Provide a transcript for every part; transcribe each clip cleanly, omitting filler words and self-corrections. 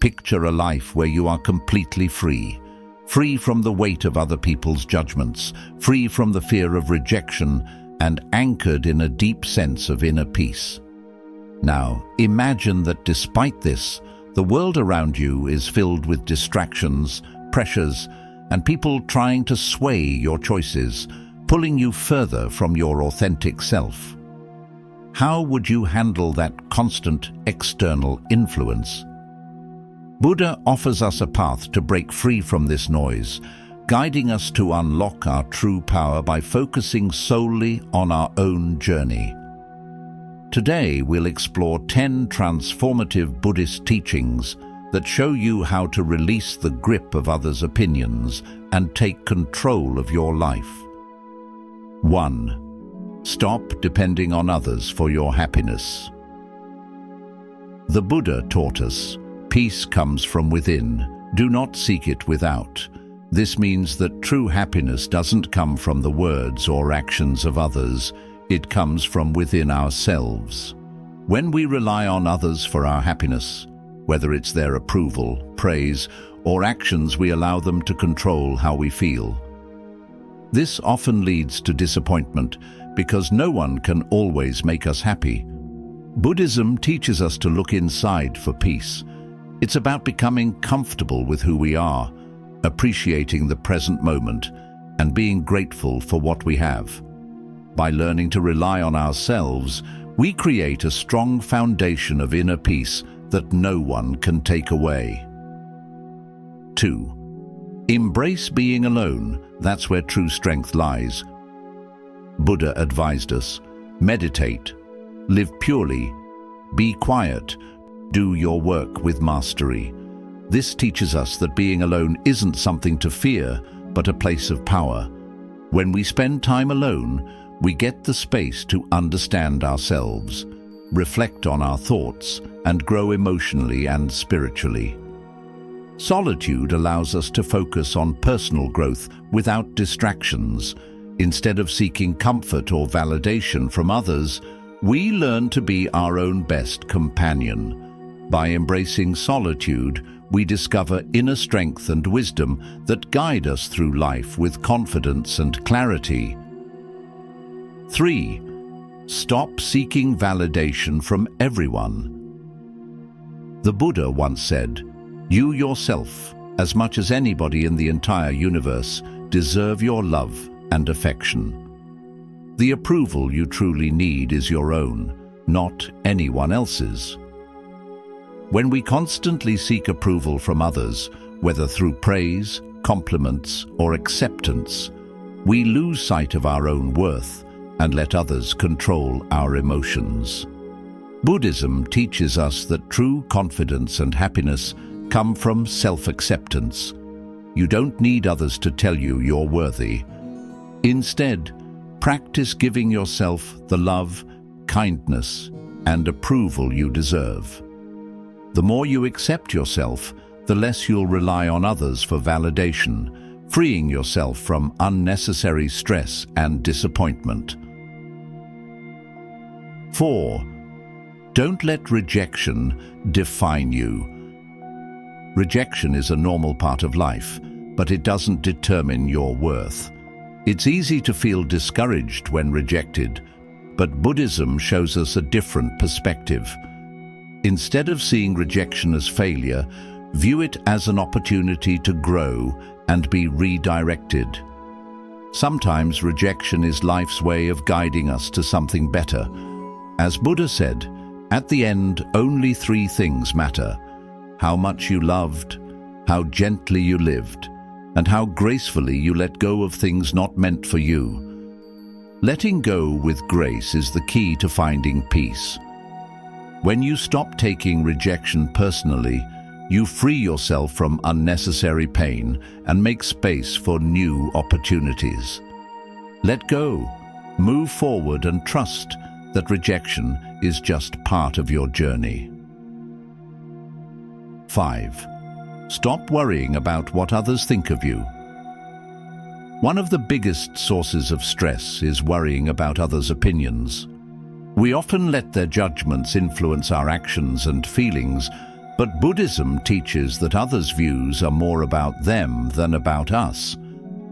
picture a life where you are completely free. Free from the weight of other people's judgments, free from the fear of rejection, and anchored in a deep sense of inner peace. Now, imagine that despite this, the world around you is filled with distractions, pressures, and people trying to sway your choices, pulling you further from your authentic self. How would you handle that constant external influence? Buddha offers us a path to break free from this noise, guiding us to unlock our true power by focusing solely on our own journey. Today, we'll explore 10 transformative Buddhist teachings that show you how to release the grip of others' opinions and take control of your life. 1. Stop depending on others for your happiness. The Buddha taught us, peace comes from within, do not seek it without. This means that true happiness doesn't come from the words or actions of others, it comes from within ourselves. When we rely on others for our happiness, whether it's their approval, praise, or actions, we allow them to control how we feel. This often leads to disappointment because no one can always make us happy. Buddhism teaches us to look inside for peace. It's about becoming comfortable with who we are, appreciating the present moment, and being grateful for what we have. By learning to rely on ourselves, we create a strong foundation of inner peace that no one can take away. 2. Embrace being alone. That's where true strength lies. Buddha advised us, meditate, live purely, be quiet, do your work with mastery. This teaches us that being alone isn't something to fear, but a place of power. When we spend time alone, we get the space to understand ourselves, reflect on our thoughts, and grow emotionally and spiritually. Solitude allows us to focus on personal growth without distractions. Instead of seeking comfort or validation from others, we learn to be our own best companion. By embracing solitude, we discover inner strength and wisdom that guide us through life with confidence and clarity. 3. Stop seeking validation from everyone. The Buddha once said, "You yourself, as much as anybody in the entire universe, deserve your love and affection." The approval you truly need is your own, not anyone else's. When we constantly seek approval from others, whether through praise, compliments, or acceptance, we lose sight of our own worth and let others control our emotions. Buddhism teaches us that true confidence and happiness come from self-acceptance. You don't need others to tell you you're worthy. Instead, practice giving yourself the love, kindness, and approval you deserve. The more you accept yourself, the less you'll rely on others for validation, freeing yourself from unnecessary stress and disappointment. 4. Don't let rejection define you. Rejection is a normal part of life, but it doesn't determine your worth. It's easy to feel discouraged when rejected, but Buddhism shows us a different perspective. Instead of seeing rejection as failure, view it as an opportunity to grow and be redirected. Sometimes rejection is life's way of guiding us to something better. As Buddha said, at the end, only 3 things matter: how much you loved, how gently you lived, and how gracefully you let go of things not meant for you. Letting go with grace is the key to finding peace. When you stop taking rejection personally, you free yourself from unnecessary pain and make space for new opportunities. Let go, move forward, and trust that rejection is just part of your journey. 5. Stop worrying about what others think of you. One of the biggest sources of stress is worrying about others' opinions. We often let their judgments influence our actions and feelings, But Buddhism teaches that others' views are more about them than about us.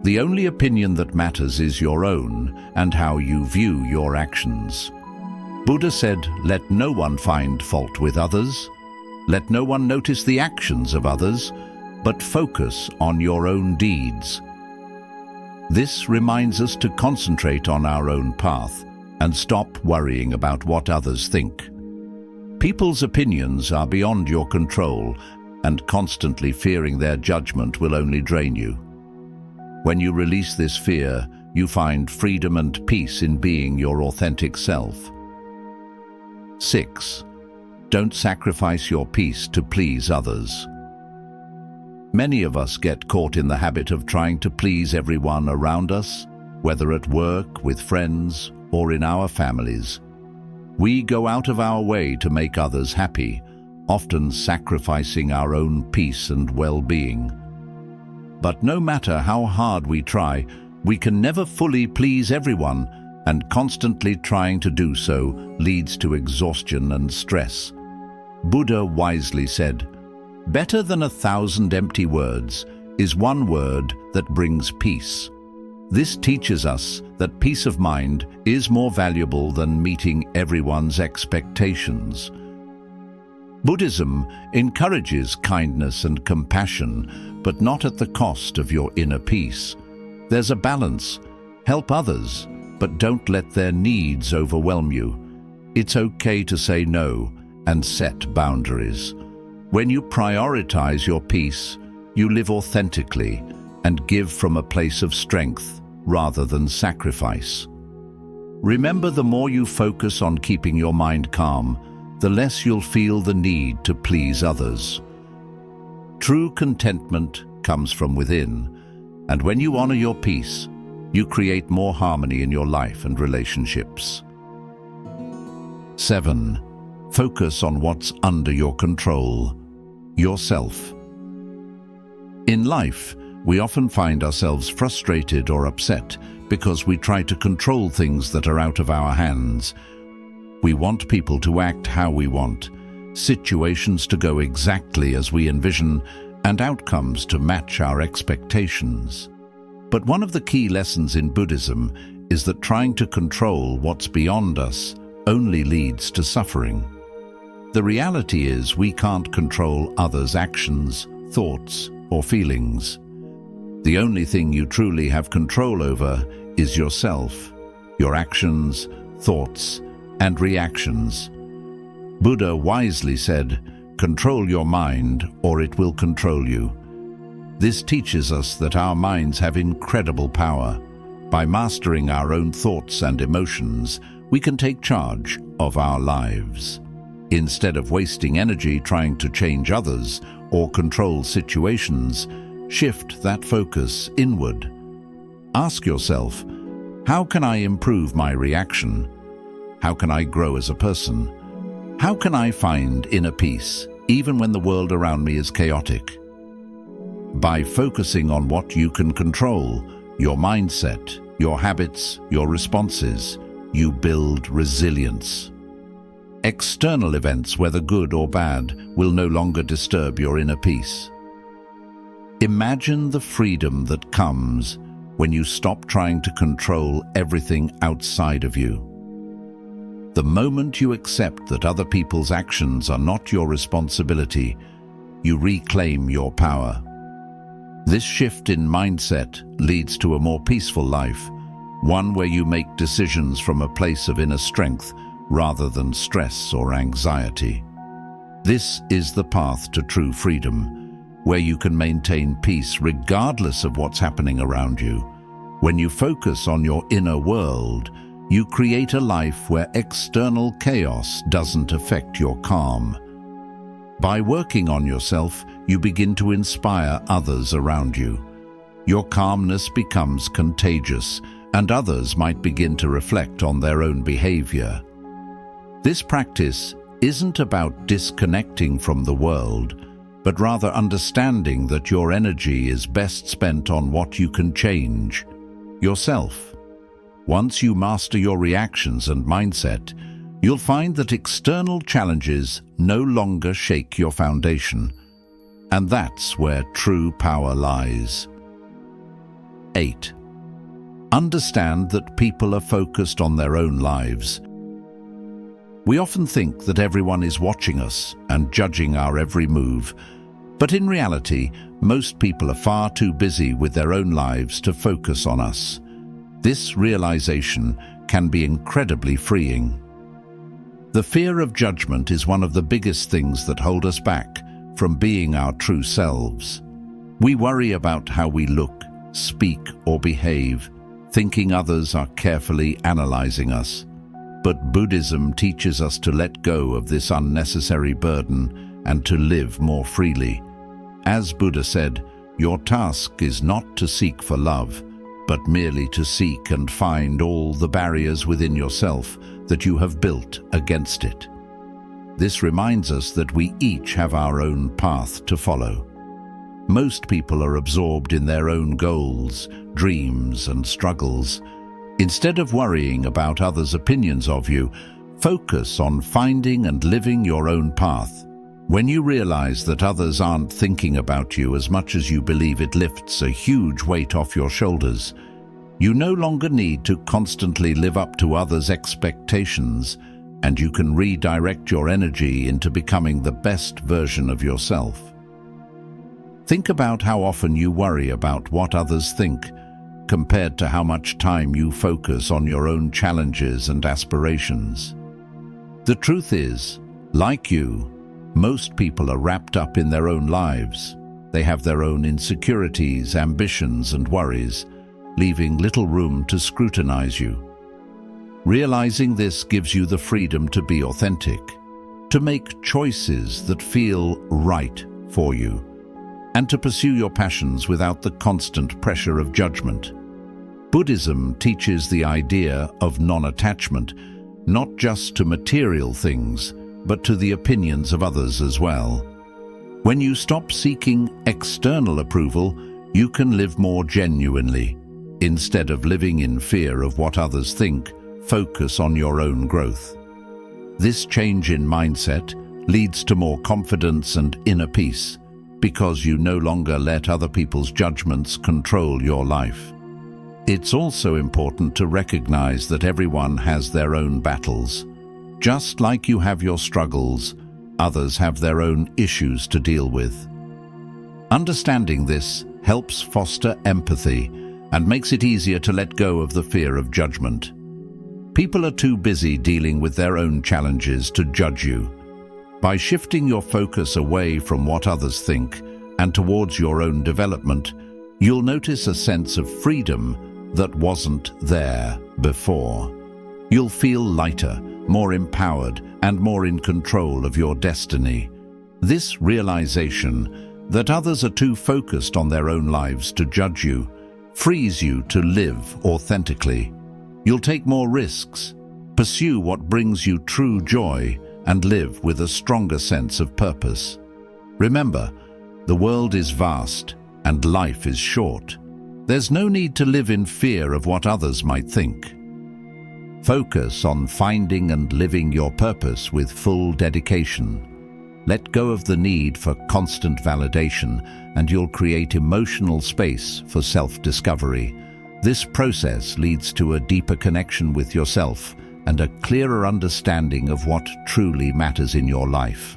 The only opinion that matters is your own and how you view your actions. Buddha said, "Let no one find fault with others. Let no one notice the actions of others, but focus on your own deeds." This reminds us to concentrate on our own path and stop worrying about what others think. People's opinions are beyond your control, and constantly fearing their judgment will only drain you. When you release this fear, you find freedom and peace in being your authentic self. 6. Don't sacrifice your peace to please others. Many of us get caught in the habit of trying to please everyone around us, whether at work, with friends, or in our families. We go out of our way to make others happy, often sacrificing our own peace and well-being. But no matter how hard we try, we can never fully please everyone, and constantly trying to do so leads to exhaustion and stress. Buddha wisely said, "Better than 1,000 empty words is one word that brings peace." This teaches us that peace of mind is more valuable than meeting everyone's expectations. Buddhism encourages kindness and compassion, but not at the cost of your inner peace. There's a balance. Help others, but don't let their needs overwhelm you. It's okay to say no and set boundaries. When you prioritize your peace, you live authentically and give from a place of strength rather than sacrifice. Remember, the more you focus on keeping your mind calm, the less you'll feel the need to please others. True contentment comes from within, and when you honor your peace, you create more harmony in your life and relationships. 7. Focus on what's under your control, yourself. In life, we often find ourselves frustrated or upset because we try to control things that are out of our hands. We want people to act how we want, situations to go exactly as we envision, and outcomes to match our expectations. But one of the key lessons in Buddhism is that trying to control what's beyond us only leads to suffering. The reality is we can't control others' actions, thoughts, or feelings. The only thing you truly have control over is yourself, your actions, thoughts, and reactions. Buddha wisely said, "Control your mind, or it will control you." This teaches us that our minds have incredible power. By mastering our own thoughts and emotions, we can take charge of our lives. Instead of wasting energy trying to change others or control situations, shift that focus inward. Ask yourself, how can I improve my reaction? How can I grow as a person? How can I find inner peace, even when the world around me is chaotic? By focusing on what you can control, your mindset, your habits, your responses, you build resilience. External events, whether good or bad, will no longer disturb your inner peace. Imagine the freedom that comes when you stop trying to control everything outside of you. The moment you accept that other people's actions are not your responsibility, you reclaim your power. This shift in mindset leads to a more peaceful life, one where you make decisions from a place of inner strength rather than stress or anxiety. This is the path to true freedom, where you can maintain peace regardless of what's happening around you. When you focus on your inner world, you create a life where external chaos doesn't affect your calm. By working on yourself, you begin to inspire others around you. Your calmness becomes contagious, and others might begin to reflect on their own behavior. This practice isn't about disconnecting from the world, but rather understanding that your energy is best spent on what you can change, yourself. Once you master your reactions and mindset, You'll find that external challenges no longer shake your foundation, and that's where true power lies. 8. Understand that people are focused on their own lives. We often think that everyone is watching us and judging our every move, but in reality, most people are far too busy with their own lives to focus on us. This realization can be incredibly freeing. The fear of judgment is one of the biggest things that hold us back from being our true selves. We worry about how we look, speak, or behave, thinking others are carefully analyzing us. But Buddhism teaches us to let go of this unnecessary burden and to live more freely. As Buddha said, your task is not to seek for love, but merely to seek and find all the barriers within yourself that you have built against it. This reminds us that we each have our own path to follow. Most people are absorbed in their own goals, dreams, and struggles. Instead of worrying about others' opinions of you, focus on finding and living your own path. When you realize that others aren't thinking about you as much as you believe, it lifts a huge weight off your shoulders. You no longer need to constantly live up to others' expectations, and you can redirect your energy into becoming the best version of yourself. Think about how often you worry about what others think, compared to how much time you focus on your own challenges and aspirations. The truth is, like you, most people are wrapped up in their own lives. They have their own insecurities, ambitions, and worries, leaving little room to scrutinize you. Realizing this gives you the freedom to be authentic, to make choices that feel right for you, and to pursue your passions without the constant pressure of judgment. Buddhism teaches the idea of non-attachment, not just to material things, but to the opinions of others as well. When you stop seeking external approval, you can live more genuinely. Instead of living in fear of what others think, focus on your own growth. This change in mindset leads to more confidence and inner peace, because you no longer let other people's judgments control your life. It's also important to recognize that everyone has their own battles. Just like you have your struggles, others have their own issues to deal with. Understanding this helps foster empathy and makes it easier to let go of the fear of judgment. People are too busy dealing with their own challenges to judge you. By shifting your focus away from what others think and towards your own development, you'll notice a sense of freedom that wasn't there before. You'll feel lighter, more empowered, and more in control of your destiny. This realization that others are too focused on their own lives to judge you frees you to live authentically. You'll take more risks, pursue what brings you true joy, and live with a stronger sense of purpose. Remember, the world is vast and life is short. There's no need to live in fear of what others might think. Focus on finding and living your purpose with full dedication. Let go of the need for constant validation, and you'll create emotional space for self-discovery. This process leads to a deeper connection with yourself and a clearer understanding of what truly matters in your life.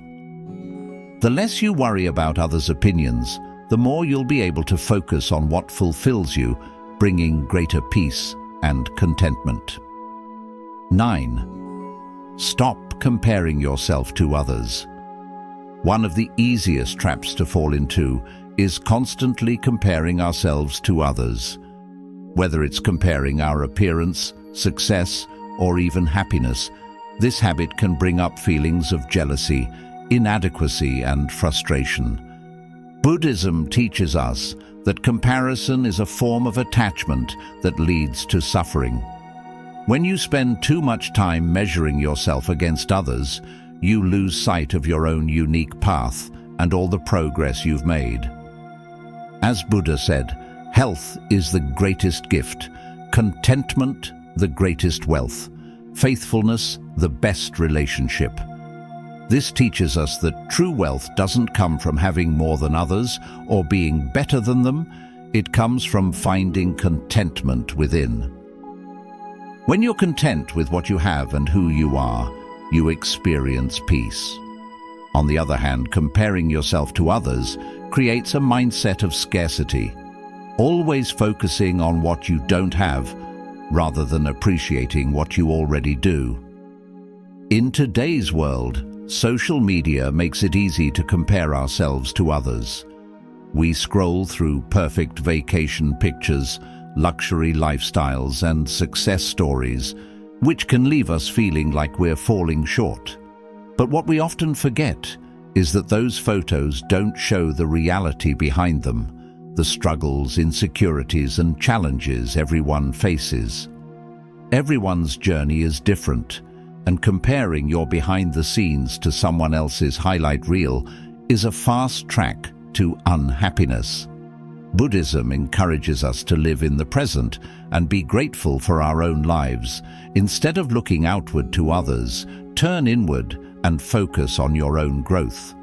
The less you worry about others' opinions, the more you'll be able to focus on what fulfills you, bringing greater peace and contentment. 9. Stop comparing yourself to others. One of the easiest traps to fall into is constantly comparing ourselves to others. Whether it's comparing our appearance, success, or even happiness, this habit can bring up feelings of jealousy, inadequacy, and frustration. Buddhism teaches us that comparison is a form of attachment that leads to suffering. When you spend too much time measuring yourself against others, you lose sight of your own unique path and all the progress you've made. As Buddha said, health is the greatest gift, contentment the greatest wealth, Faithfulness, the best relationship. This teaches us that true wealth doesn't come from having more than others or being better than them. It comes from finding contentment within. When you're content with what you have and who you are, you experience peace. On the other hand, comparing yourself to others creates a mindset of scarcity, always focusing on what you don't have rather than appreciating what you already do. In today's world, social media makes it easy to compare ourselves to others. We scroll through perfect vacation pictures, luxury lifestyles, and success stories, which can leave us feeling like we're falling short. But what we often forget is that those photos don't show the reality behind them, the struggles, insecurities, and challenges everyone faces. Everyone's journey is different, and comparing your behind the scenes to someone else's highlight reel is a fast track to unhappiness. Buddhism encourages us to live in the present and be grateful for our own lives. Instead of looking outward to others, turn inward and focus on your own growth.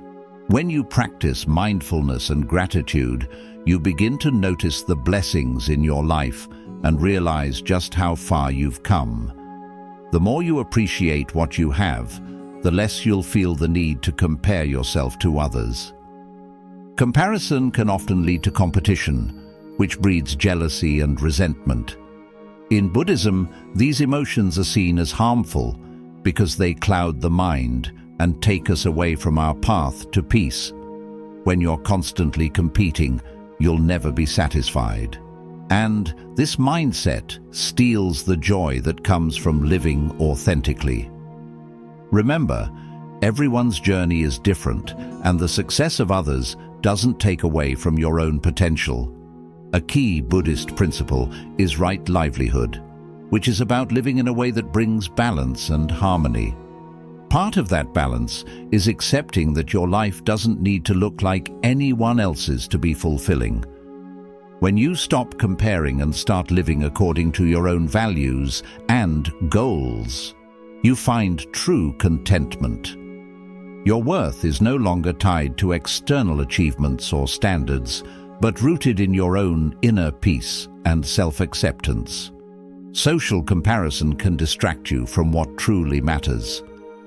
When you practice mindfulness and gratitude, you begin to notice the blessings in your life and realize just how far you've come. The more you appreciate what you have, the less you'll feel the need to compare yourself to others. Comparison can often lead to competition, which breeds jealousy and resentment. In Buddhism, these emotions are seen as harmful because they cloud the mind and take us away from our path to peace. When you're constantly competing, you'll never be satisfied. And this mindset steals the joy that comes from living authentically. Remember, everyone's journey is different, and the success of others doesn't take away from your own potential. A key Buddhist principle is right livelihood, which is about living in a way that brings balance and harmony. Part of that balance is accepting that your life doesn't need to look like anyone else's to be fulfilling. When you stop comparing and start living according to your own values and goals, you find true contentment. Your worth is no longer tied to external achievements or standards, but rooted in your own inner peace and self-acceptance. Social comparison can distract you from what truly matters.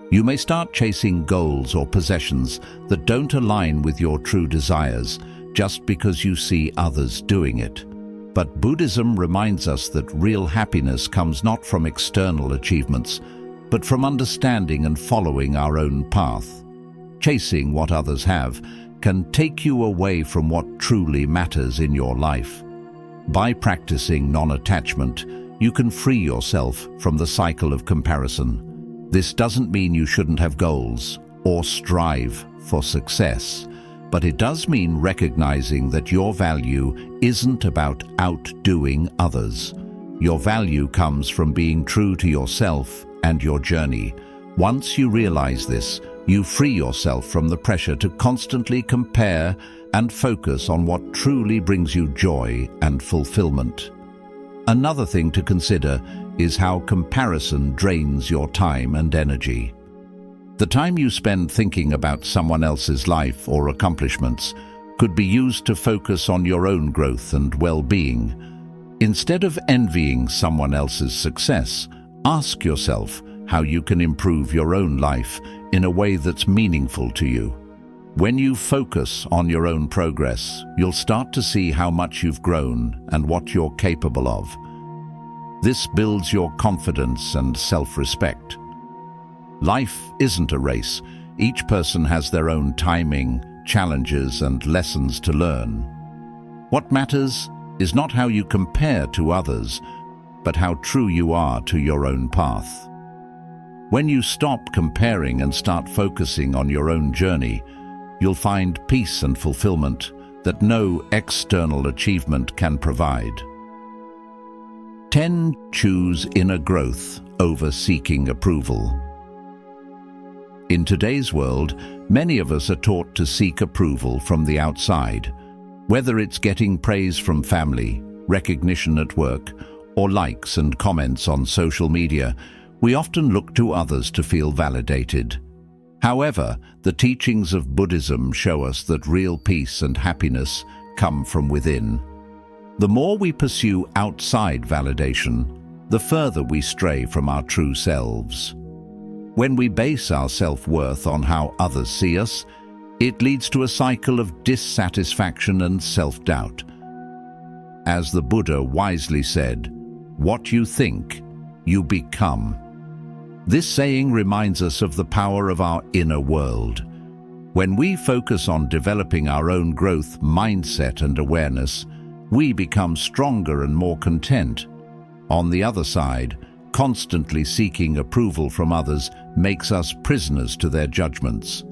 You may start chasing goals or possessions that don't align with your true desires just because you see others doing it. But Buddhism reminds us that real happiness comes not from external achievements, but from understanding and following our own path. Chasing what others have can take you away from what truly matters in your life. By practicing non-attachment, you can free yourself from the cycle of comparison. This doesn't mean you shouldn't have goals or strive for success, but it does mean recognizing that your value isn't about outdoing others. Your value comes from being true to yourself and your journey. Once you realize this, you free yourself from the pressure to constantly compare and focus on what truly brings you joy and fulfillment. Another thing to consider is how comparison drains your time and energy. The time you spend thinking about someone else's life or accomplishments could be used to focus on your own growth and well-being. Instead of envying someone else's success, ask yourself how you can improve your own life in a way that's meaningful to you. When you focus on your own progress, you'll start to see how much you've grown and what you're capable of. This builds your confidence and self-respect. Life isn't a race. Each person has their own timing, challenges, and lessons to learn. What matters is not how you compare to others, but how true you are to your own path. When you stop comparing and start focusing on your own journey, you'll find peace and fulfillment that no external achievement can provide. 10. Choose inner growth over seeking approval. In today's world, many of us are taught to seek approval from the outside, whether it's getting praise from family, recognition at work, or likes and comments on social media. we often look to others to feel validated. However, the teachings of Buddhism show us that real peace and happiness come from within. The more we pursue outside validation, the further we stray from our true selves. When we base our self-worth on how others see us, it leads to a cycle of dissatisfaction and self-doubt. As the Buddha wisely said, "What you think, you become." This saying reminds us of the power of our inner world. When we focus on developing our own growth, mindset, and awareness, we become stronger and more content. On the other side, constantly seeking approval from others makes us prisoners to their judgments.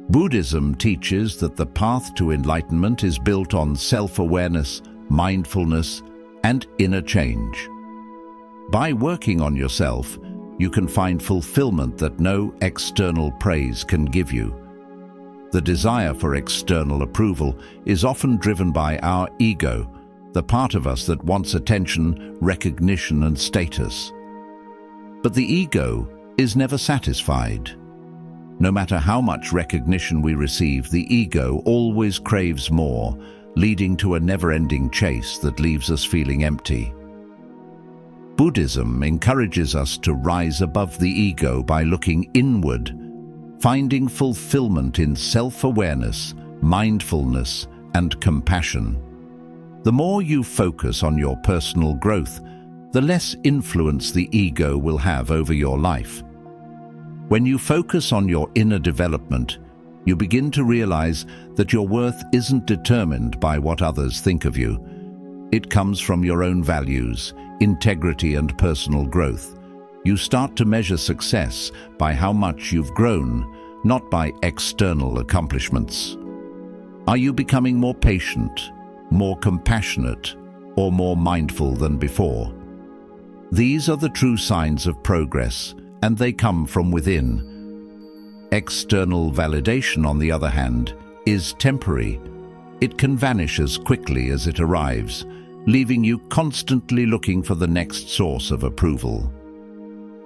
Buddhism teaches that the path to enlightenment is built on self-awareness, mindfulness, and inner change. By working on yourself, you can find fulfillment that no external praise can give you. The desire for external approval is often driven by our ego, the part of us that wants attention, recognition, and status. But the ego is never satisfied. No matter how much recognition we receive, the ego always craves more, leading to a never-ending chase that leaves us feeling empty. Buddhism encourages us to rise above the ego by looking inward, finding fulfillment in self-awareness, mindfulness, and compassion. The more you focus on your personal growth, the less influence the ego will have over your life. When you focus on your inner development, you begin to realize that your worth isn't determined by what others think of you. It comes from your own values, integrity, and personal growth. You start to measure success by how much you've grown, not by external accomplishments. Are you becoming more patient, more compassionate, or more mindful than before? These are the true signs of progress, and they come from within. External validation, on the other hand, is temporary. It can vanish as quickly as it arrives, leaving you constantly looking for the next source of approval.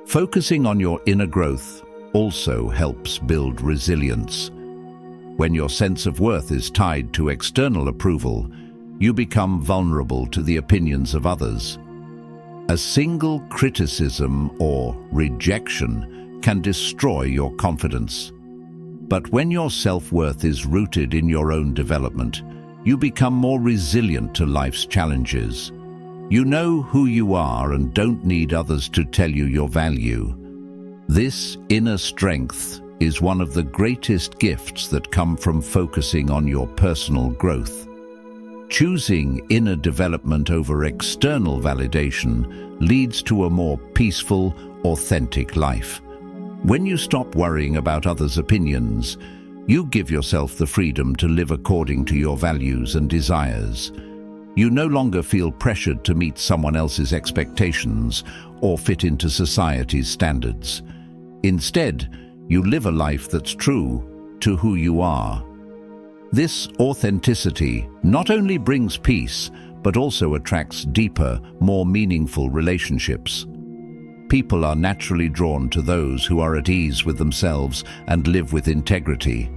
Focusing on your inner growth also helps build resilience. When your sense of worth is tied to external approval, you become vulnerable to the opinions of others. A single criticism or rejection can destroy your confidence. But when your self-worth is rooted in your own development, you become more resilient to life's challenges. You know who you are and don't need others to tell you your value. This inner strength is one of the greatest gifts that come from focusing on your personal growth. Choosing inner development over external validation leads to a more peaceful, authentic life. When you stop worrying about others' opinions, you give yourself the freedom to live according to your values and desires. You no longer feel pressured to meet someone else's expectations or fit into society's standards. Instead, you live a life that's true to who you are. This authenticity not only brings peace, but also attracts deeper, more meaningful relationships. People are naturally drawn to those who are at ease with themselves and live with integrity.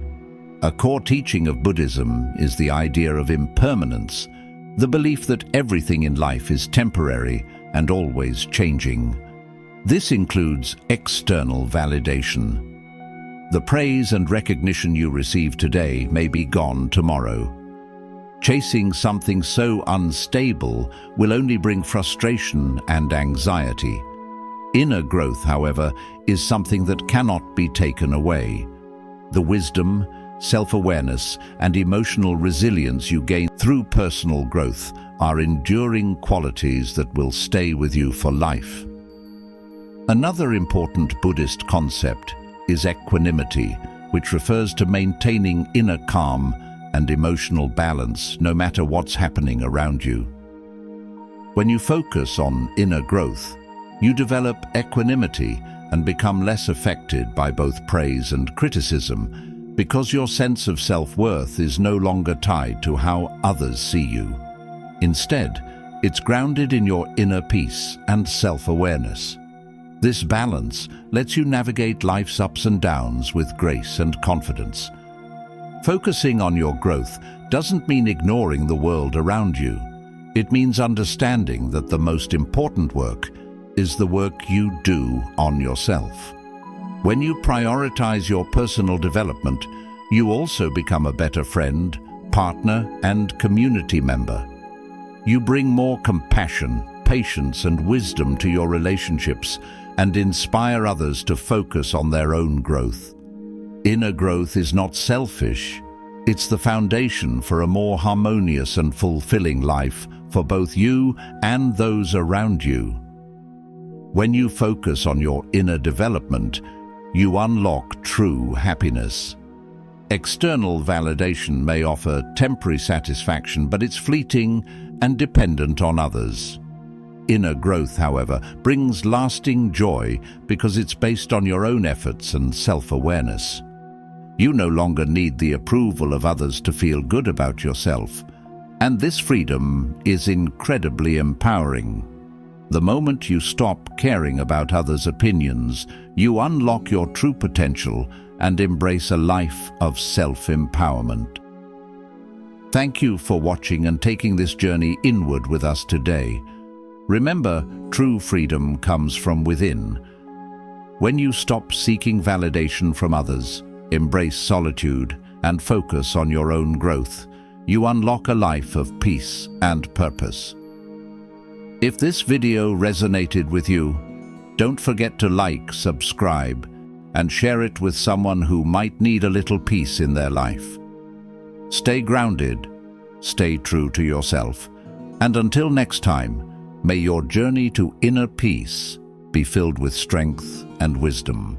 A core teaching of Buddhism is the idea of impermanence, the belief that everything in life is temporary and always changing. This includes external validation. The praise and recognition you receive today may be gone tomorrow. Chasing something so unstable will only bring frustration and anxiety. Inner growth, however, is something that cannot be taken away. The wisdom, self-awareness, and emotional resilience you gain through personal growth are enduring qualities that will stay with you for life. Another important Buddhist concept is equanimity, which refers to maintaining inner calm and emotional balance no matter what's happening around you. When you focus on inner growth, you develop equanimity and become less affected by both praise and criticism because your sense of self-worth is no longer tied to how others see you. Instead, it's grounded in your inner peace and self-awareness. This balance lets you navigate life's ups and downs with grace and confidence. Focusing on your growth doesn't mean ignoring the world around you. It means understanding that the most important work is the work you do on yourself. When you prioritize your personal development, you also become a better friend, partner, and community member. You bring more compassion, patience, and wisdom to your relationships and inspire others to focus on their own growth. Inner growth is not selfish. It's the foundation for a more harmonious and fulfilling life for both you and those around you. When you focus on your inner development, you unlock true happiness. External validation may offer temporary satisfaction, but it's fleeting and dependent on others. Inner growth, however, brings lasting joy because it's based on your own efforts and self-awareness. You no longer need the approval of others to feel good about yourself, and this freedom is incredibly empowering. The moment you stop caring about others' opinions, you unlock your true potential and embrace a life of self-empowerment. Thank you for watching and taking this journey inward with us today. Remember, true freedom comes from within. When you stop seeking validation from others, embrace solitude, and focus on your own growth, you unlock a life of peace and purpose. If this video resonated with you, don't forget to like, subscribe, and share it with someone who might need a little peace in their life. Stay grounded, stay true to yourself, and until next time, may your journey to inner peace be filled with strength and wisdom.